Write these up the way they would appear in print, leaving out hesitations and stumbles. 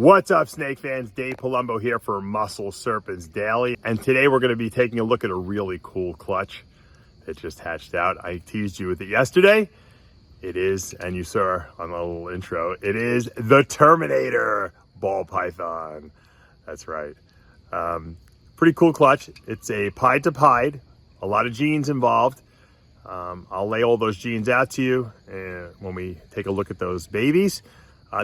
What's up, snake fans? Dave Palumbo here for Muscle Serpents Daily. And today we're going to be taking a look at a really cool clutch that just hatched out. I teased you with it yesterday. It is, and you saw on the little intro, it is the Terminator ball python. That's right. Pretty cool clutch. It's a pied to pied, a lot of genes involved. I'll lay all those genes out to you when we take a look at those babies.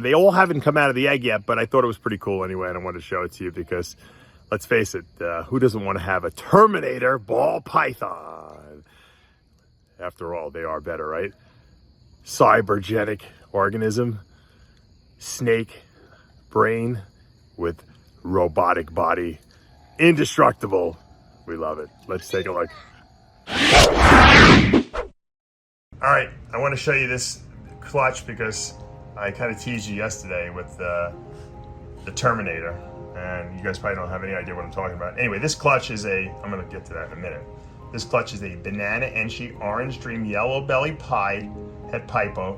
They all haven't come out of the egg yet, but I thought it was pretty cool anyway, and I wanted to show it to you because, let's face it, who doesn't want to have a Terminator ball python? After all, they are better, right? Cybergenic organism, snake brain with robotic body, indestructible. We love it. Let's take a look. All right, I want to show you this clutch because I kind of teased you yesterday with the Terminator, and you guys probably don't have any idea what I'm talking about. Anyway, this clutch is I'm gonna get to that in a minute. This clutch is a banana enchi orange dream yellow belly pied het hypo,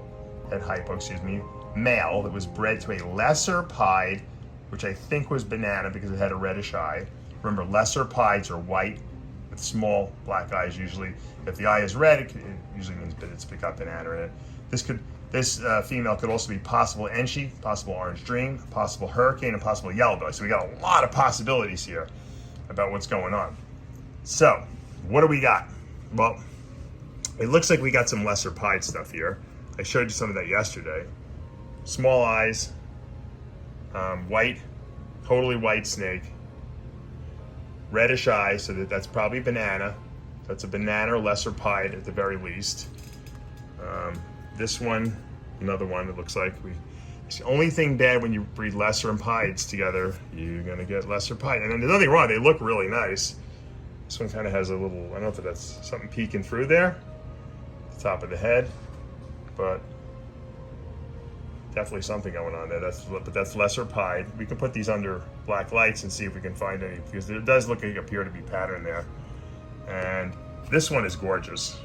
male that was bred to a lesser pied, which I think was banana because it had a reddish eye. Remember, lesser pieds are white with small black eyes usually. If the eye is red, it usually means that it's got banana in it. This female could also be possible enchi, possible orange dream, possible hurricane, and possible yellow belly. So we got a lot of possibilities here about what's going on. So what do we got? Well, it looks like we got some lesser pied stuff here. I showed you some of that yesterday. Small eyes, white, totally white snake, reddish eyes, so that's probably banana. That's a banana or lesser pied at the very least. This one, another one, it looks like it's the only thing bad when you breed lesser and pieds together, you're gonna get lesser pied. And then there's nothing wrong, they look really nice. This one kind of has a little, I don't know if that's something peeking through there, the top of the head, but definitely something going on there. But that's lesser pied. We can put these under black lights and see if we can find any, because there does appear to be pattern there. And this one is gorgeous.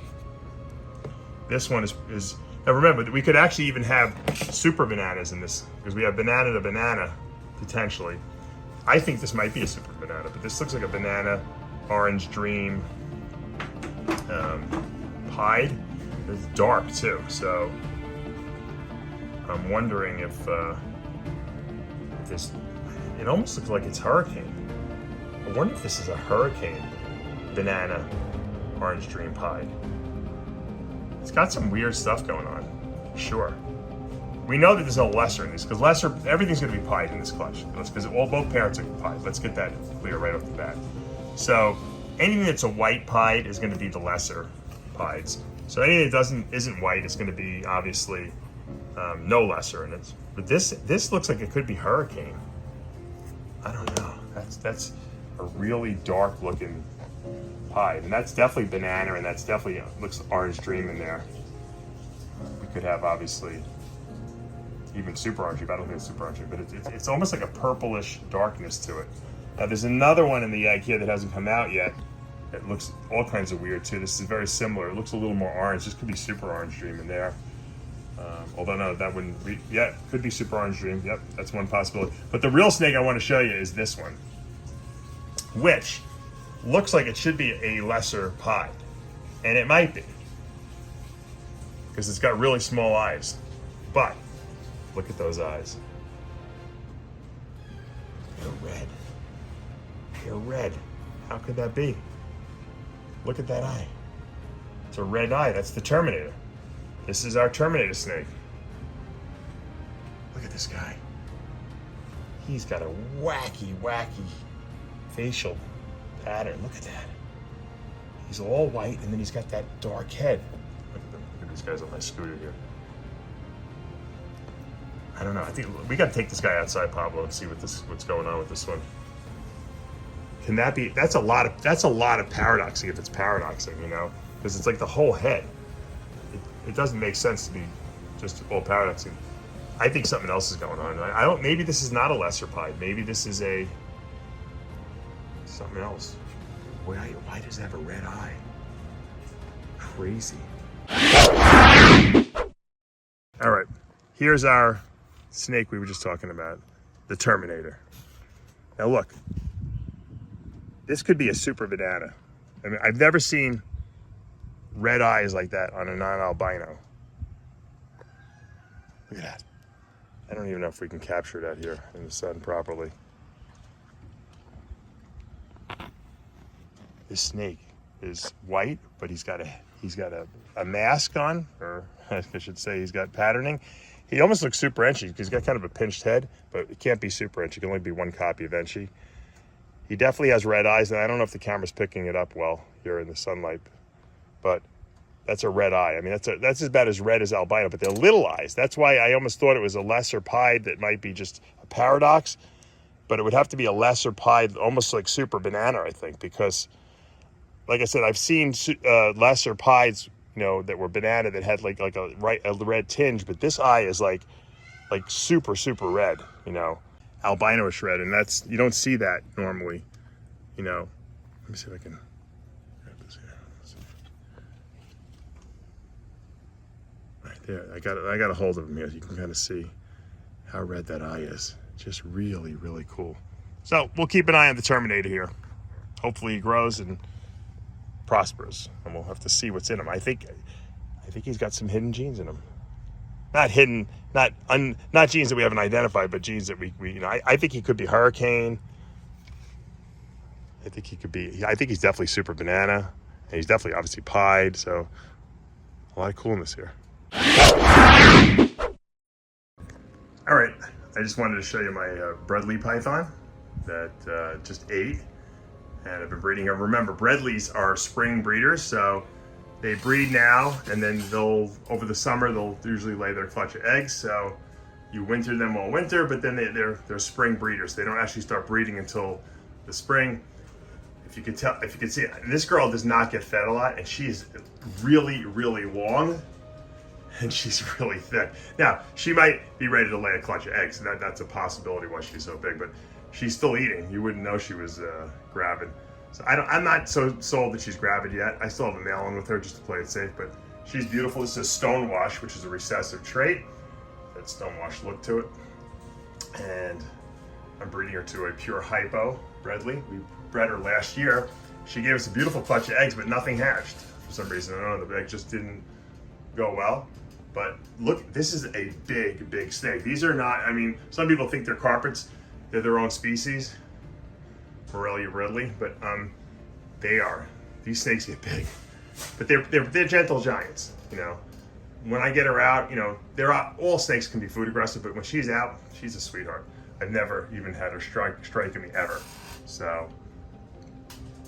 This one is now remember that we could actually even have super bananas in this, because we have banana to banana, potentially. I think this might be a super banana, but this looks like a banana orange dream pied. It's dark too, so I'm wondering if this, it almost looks like it's hurricane. I wonder if this is a hurricane banana orange dream pied. It's got some weird stuff going on, for sure. We know that there's no lesser in this, because lesser, everything's gonna be pied in this clutch, because both parents are pied. Let's get that clear right off the bat. So anything that's a white pied is gonna be the lesser pieds. So anything that isn't white is gonna be obviously no lesser in it. But this looks like it could be hurricane. I don't know. That's a really dark looking pied, and that's definitely banana, and that's definitely looks orange dream in there. We could have obviously even super orange, but I don't think it's super orange, but it's almost like a purplish darkness to it. Now there's another one in the egg here that hasn't come out yet. It looks all kinds of weird too. This is very similar. It looks a little more orange. This could be super orange dream in there. Although no, that wouldn't be, yeah, could be super orange dream. Yep, that's one possibility. But the real snake I want to show you is this one, which looks like it should be a lesser pied, and it might be, because it's got really small eyes. But look at those eyes. They're red. They're red. How could that be? Look at that eye. It's a red eye. That's the Terminator. This is our Terminator snake. Look at this guy. He's got a wacky facial pattern. Look at that. He's all white, and then he's got that dark head. Look at these guys on my scooter here. I don't know. I think we got to take this guy outside, Pablo, and see what's going on with this one. Can that be? That's a lot of paradoxing if it's paradoxing, you know, because it's like the whole head. It doesn't make sense to be just all paradoxing. I think something else is going on. I don't. Maybe this is not a lesser pied. Maybe this is something else. Why does it have a red eye? Crazy. All right, here's our snake we were just talking about. the Terminator. Now look, this could be a super banana. I mean, I've never seen red eyes like that on a non-albino. Look at that. I don't even know if we can capture that here in the sun properly. This snake is white, but he's got a mask on, or I should say he's got patterning. He almost looks super Enchi because he's got kind of a pinched head, but it can't be super Enchi. It can only be one copy of Enchi. He definitely has red eyes, and I don't know if the camera's picking it up well here in the sunlight, but that's a red eye. I mean, that's about as red as albino, but they're little eyes. That's why I almost thought it was a lesser pied that might be just a paradox, but it would have to be a lesser pied, almost like super banana, I think, because, like I said, I've seen lesser pieds, you know, that were banana that had like a red tinge, but this eye is like super red, you know, albino-ish red, and that's, you don't see that normally, you know. Let me see if I can grab this here. Right there, I got a hold of him here. You can kind of see how red that eye is. Just really cool. So we'll keep an eye on the Terminator here. Hopefully he grows and prospers, and we'll have to see what's in him. I think he's got some hidden genes in him. Not hidden, not genes that we haven't identified, but genes that we you know. I think he could be hurricane. I think he's definitely super banana, and he's definitely obviously pied. So a lot of coolness here. All right, I just wanted to show you my Bredli python that just ate. And I've been breeding them. Remember, Bredlis are spring breeders, so they breed now, and then over the summer, they'll usually lay their clutch of eggs. So you winter them all winter, but then they're spring breeders. They don't actually start breeding until the spring. If you could see, this girl does not get fed a lot, and she's really long, and she's really thick. Now, she might be ready to lay a clutch of eggs, and that's a possibility why she's so big, but she's still eating. You wouldn't know she was gravid. So I'm not so sold that she's gravid yet. I still have a male on with her just to play it safe, but she's beautiful. This is Stonewash, which is a recessive trait. That Stonewash look to it. And I'm breeding her to a pure hypo Bredli. We bred her last year. She gave us a beautiful clutch of eggs, but nothing hatched for some reason. I don't know, the egg just didn't go well. But look, this is a big snake. These are not, I mean, some people think they're carpets. They're their own species, Borrelia Bredli, but they are. These snakes get big, but they're gentle giants. You know, when I get her out, you know, all snakes can be food aggressive, but when she's out, she's a sweetheart. I've never even had her striking me ever. So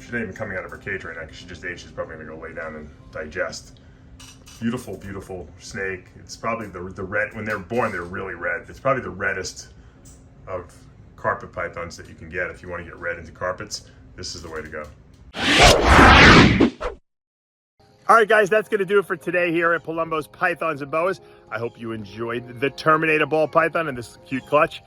she's not even coming out of her cage right now because she just ate. She's probably gonna go lay down and digest. Beautiful snake. It's probably the red. When they're born, they're really red. It's probably the reddest of carpet pythons that you can get. If you want to get red into carpets, this is the way to go. All right, guys, that's going to do it for today here at Palumbo's Pythons and Boas. I hope you enjoyed the Terminator ball python and this cute clutch.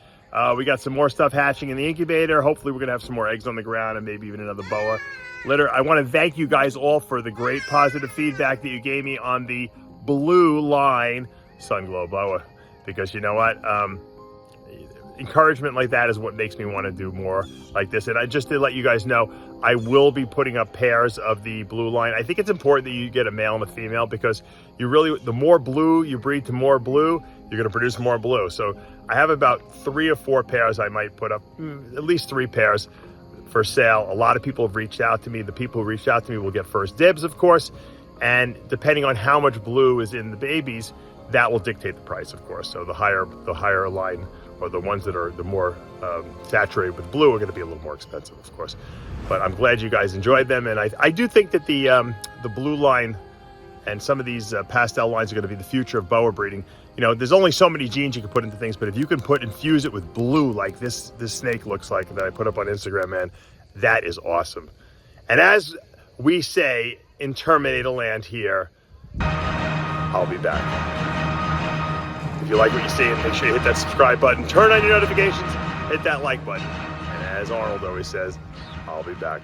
We got some more stuff hatching in the incubator. Hopefully we're going to have some more eggs on the ground and maybe even another boa litter. I want to thank you guys all for the great positive feedback that you gave me on the blue line Sunglow boa, because you know what? Encouragement like that is what makes me want to do more like this. And I just to let you guys know, I will be putting up pairs of the blue line. I think it's important that you get a male and a female, because the more blue you breed to more blue, you're going to produce more blue. So I have about 3 or 4 pairs I might put up, at least 3 pairs for sale. A lot of people have reached out to me. The people who reached out to me will get first dibs, of course. And depending on how much blue is in the babies, that will dictate the price, of course. So the higher line, or the ones that are the more saturated with blue, are going to be a little more expensive, of course. But I'm glad you guys enjoyed them, and I do think that the blue line and some of these pastel lines are going to be the future of boa breeding. You know, there's only so many genes you can put into things, but if you can infuse it with blue like this snake looks like that I put up on Instagram, man, that is awesome. And as we say in Terminator land here, I'll be back. If you like what you see, make sure you hit that subscribe button, turn on your notifications, hit that like button. And as Arnold always says, I'll be back.